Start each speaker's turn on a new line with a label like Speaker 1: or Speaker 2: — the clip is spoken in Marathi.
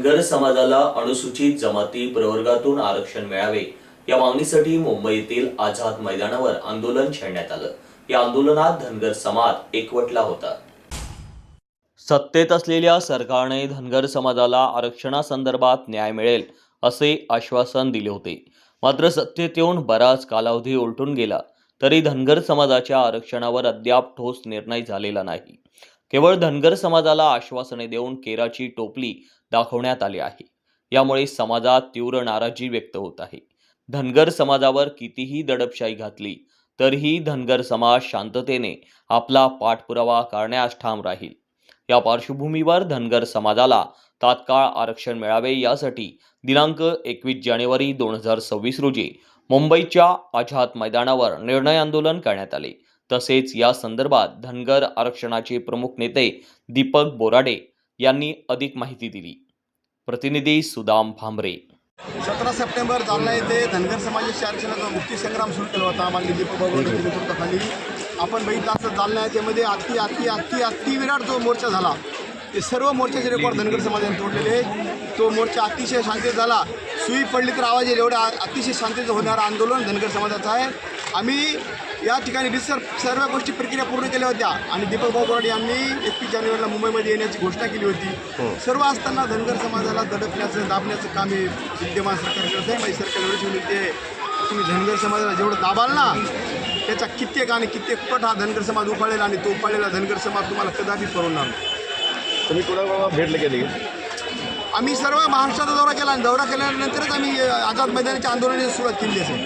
Speaker 1: धनगर समाजाला अनुसूचित जमाती प्रवर्गातून आरक्षण मिळावे या मागणीसाठी मुंबईतील आझाद मैदानावर आंदोलन छेडण्यात आलं। या आंदोलनात धनगर समाज एकवटला होता। सत्तेत असलेल्या सरकारने धनगर समाजाला आरक्षणासंदर्भात न्याय मिळेल असे आश्वासन दिले होते। मात्र सत्तेत येऊन बराच कालावधी उलटून गेला तरी धनगर समाजाच्या आरक्षणावर अद्याप ठोस निर्णय झालेला नाही। केवळ धनगर समाजाला आश्वासने देऊन केराची टोपली दाखवण्यात आली आहे। यामुळे समाजात तीव्र नाराजी व्यक्त होत आहे। धनगर समाजावर कितीही दडपशाही घातली तरीही धनगर समाज शांततेने आपला पाठपुरावा करण्यास ठाम राहील। या पार्श्वभूमीवर धनगर समाजाला तात्काळ आरक्षण मिळावे यासाठी दिनांक 21 जानेवारी 2026 रोजी मुंबईच्या आझाद मैदानावर निर्णय आंदोलन करण्यात आले। तसेच या संदर्भात धनगर आरक्षणाचे प्रमुख नेते दीपक बोराडे यांनी अधिक माहिती दिली। प्रतिनिधी सुदाम भांबरे।
Speaker 2: 17 सप्टेंबर जालना येथे धनगर समाजाच्या आरक्षणाचा मुक्ती संग्राम सुरू केला होता। माननीय दीपक बोराडेच्या नेतृत्वाखाली आपण बघितलं असं जालना येथेमध्ये अति विराट जो मोर्चा झाला ते सर्व मोर्चाचे रेकॉर्ड धनगर समाजाने तोडलेले आहेत। तो मोर्चा अतिशय शांततेत झाला। सुई पडली तर आवाज येईल एवढं अतिशय शांततेत होणारं आंदोलन धनगर समाजाचं आहे। आम्ही या ठिकाणी सर्व गोष्टी प्रक्रिया पूर्ण केल्या होत्या आणि दीपक बोराडे यांनी 21 जानेवारीला मुंबईमध्ये येण्याची घोषणा केली होती। सर्व असताना धनगर समाजाला दडपण्याचं दाबण्याचं काम हे विद्यमान सरकार करत आहे। माझी सरकार एवढीच विनंती आहे, तुम्ही धनगर समाजाला जेवढं दाबाल ना त्याचा कित्येक पट हा धनगर समाज उफाळलेला आणि तो उफाळलेला धनगर समाज तुम्हाला कदापि परवडणार नाही।
Speaker 3: तुम्ही कोणाला भेटले गेले?
Speaker 2: आम्ही सर्व महाराष्ट्राचा दौरा केला आणि दौरा केल्यानंतरच आम्ही आझाद मैदानाच्या आंदोलनाची सुरुवात केली असेल।